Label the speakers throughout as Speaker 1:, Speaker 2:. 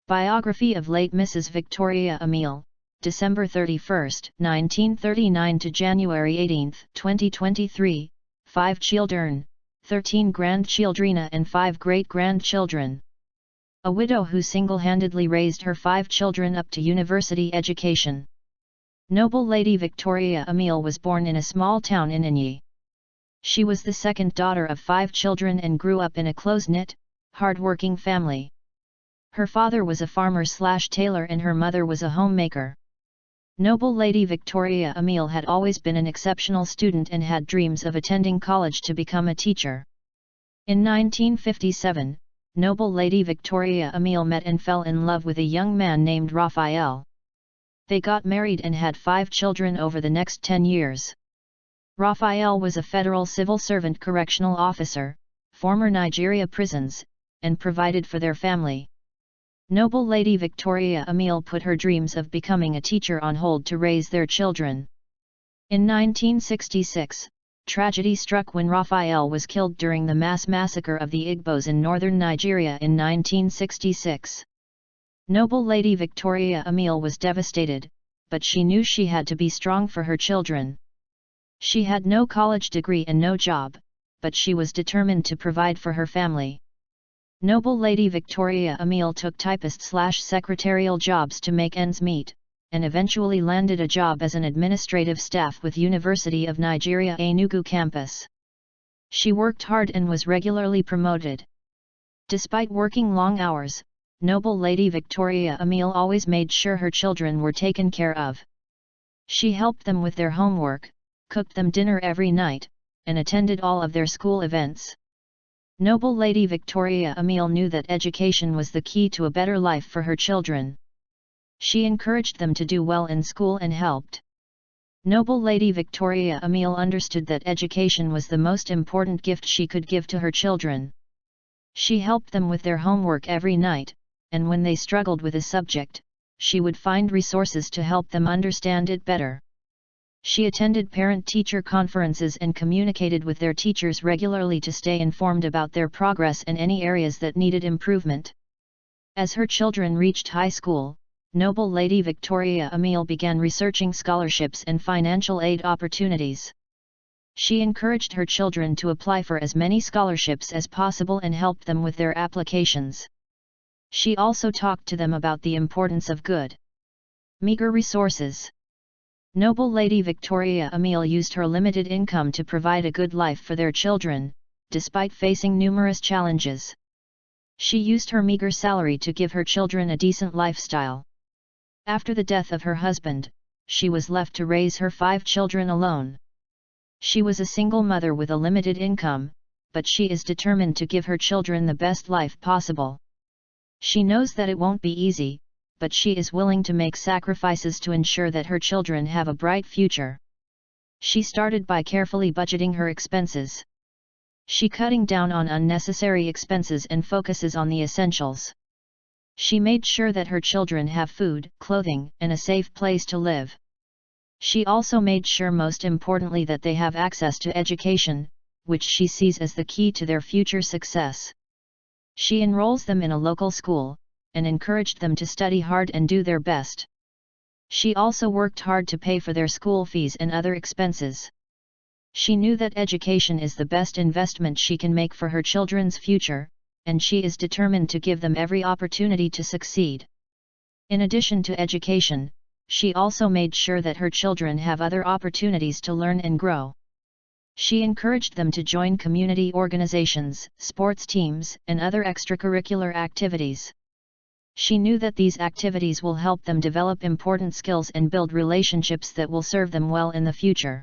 Speaker 1: Biography of late Mrs. Victoria Emele, December 31, 1939 to January 18, 2023, 5 children, 13 grandchildren and 5 great-grandchildren. A widow who single-handedly raised her 5 children up to university education. Noble Lady Victoria Emele was born in a small town in Inyi. She was the second daughter of 5 children and grew up in a close-knit, hard-working family. Her father was a farmer/tailor and her mother was a homemaker. Noble Lady Victoria Emele had always been an exceptional student and had dreams of attending college to become a teacher. In 1957, Noble Lady Victoria Emele met and fell in love with a young man named Raphael. They got married and had 5 children over the next 10 years. Raphael was a federal civil servant correctional officer, former Nigeria prisons, and provided for their family. Noble Lady Victoria Emele put her dreams of becoming a teacher on hold to raise their children. In 1966, tragedy struck when Raphael was killed during the mass massacre of the Igbos in northern Nigeria in 1966. Noble Lady Victoria Emele was devastated, but she knew she had to be strong for her children. She had no college degree and no job, but she was determined to provide for her family. Noble Lady Victoria Emele took typist/secretarial jobs to make ends meet, and eventually landed a job as an administrative staff with University of Nigeria Enugu campus. She worked hard and was regularly promoted. Despite working long hours, Noble Lady Victoria Emele always made sure her children were taken care of. She helped them with their homework, cooked them dinner every night, and attended all of their school events. Noble Lady Victoria Emele knew that education was the key to a better life for her children. She encouraged them to do well in school and helped. Noble Lady Victoria Emele understood that education was the most important gift she could give to her children. She helped them with their homework every night, and when they struggled with a subject, she would find resources to help them understand it better. She attended parent-teacher conferences and communicated with their teachers regularly to stay informed about their progress and any areas that needed improvement. As her children reached high school, Noble Lady Victoria Emele began researching scholarships and financial aid opportunities. She encouraged her children to apply for as many scholarships as possible and helped them with their applications. She also talked to them about the importance of good, meager resources. Noble Lady Victoria Emele used her limited income to provide a good life for their children, despite facing numerous challenges. She used her meager salary to give her children a decent lifestyle. After the death of her husband, she was left to raise her 5 children alone. She was a single mother with a limited income, but she is determined to give her children the best life possible. She knows that it won't be easy, but she is willing to make sacrifices to ensure that her children have a bright future. She started by carefully budgeting her expenses. She cutting down on unnecessary expenses and focuses on the essentials. She made sure that her children have food, clothing, and a safe place to live. She also made sure, most importantly, that they have access to education, which she sees as the key to their future success. She enrolls them in a local school, and encouraged them to study hard and do their best. She also worked hard to pay for their school fees and other expenses. She knew that education is the best investment she can make for her children's future, and she is determined to give them every opportunity to succeed. In addition to education, she also made sure that her children have other opportunities to learn and grow. She encouraged them to join community organizations, sports teams, and other extracurricular activities. She knew that these activities will help them develop important skills and build relationships that will serve them well in the future.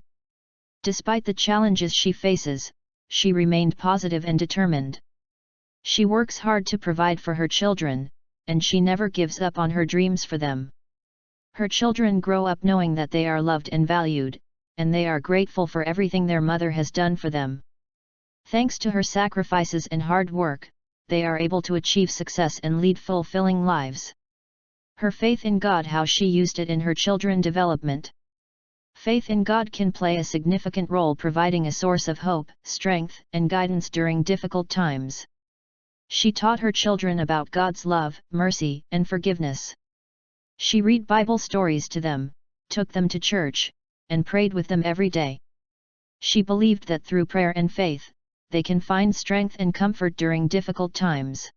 Speaker 1: Despite the challenges she faces, she remained positive and determined. She works hard to provide for her children, and she never gives up on her dreams for them. Her children grow up knowing that they are loved and valued, and they are grateful for everything their mother has done for them. Thanks to her sacrifices and hard work, they are able to achieve success and lead fulfilling lives. Her faith in God, how she used it in her children's development. Faith in God can play a significant role, providing a source of hope, strength, and guidance during difficult times. She taught her children about God's love, mercy, and forgiveness. She read Bible stories to them, took them to church, and prayed with them every day. She believed that through prayer and faith, they can find strength and comfort during difficult times.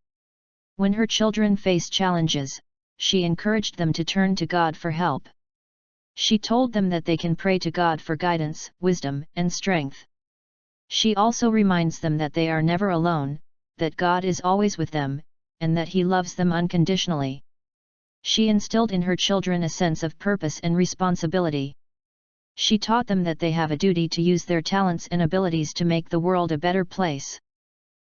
Speaker 1: When her children faced challenges, she encouraged them to turn to God for help. She told them that they can pray to God for guidance, wisdom, and strength. She also reminds them that they are never alone, that God is always with them, and that He loves them unconditionally. She instilled in her children a sense of purpose and responsibility. She taught them that they have a duty to use their talents and abilities to make the world a better place.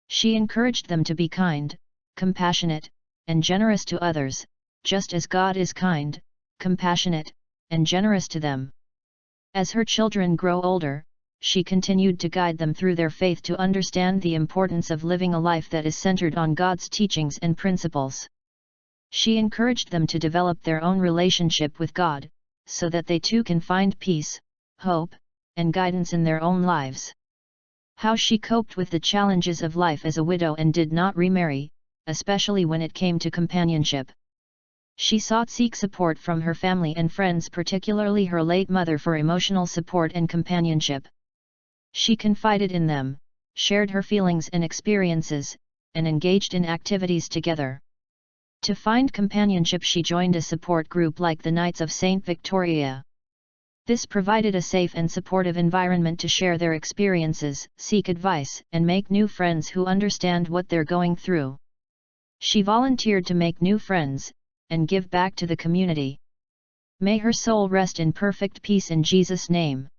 Speaker 1: She encouraged them to be kind, compassionate, and generous to others, just as God is kind, compassionate, and generous to them. As her children grow older, she continued to guide them through their faith to understand the importance of living a life that is centered on God's teachings and principles. She encouraged them to develop their own relationship with God, so that they too can find peace, hope, and guidance in their own lives. How she coped with the challenges of life as a widow and did not remarry, especially when it came to companionship. She seek support from her family and friends, particularly her late mother, for emotional support and companionship. She confided in them, shared her feelings and experiences, and engaged in activities together. To find companionship, she joined a support group like the Knights of St. Victoria. This provided a safe and supportive environment to share their experiences, seek advice, and make new friends who understand what they're going through. She volunteered to make new friends, and give back to the community. May her soul rest in perfect peace in Jesus' name.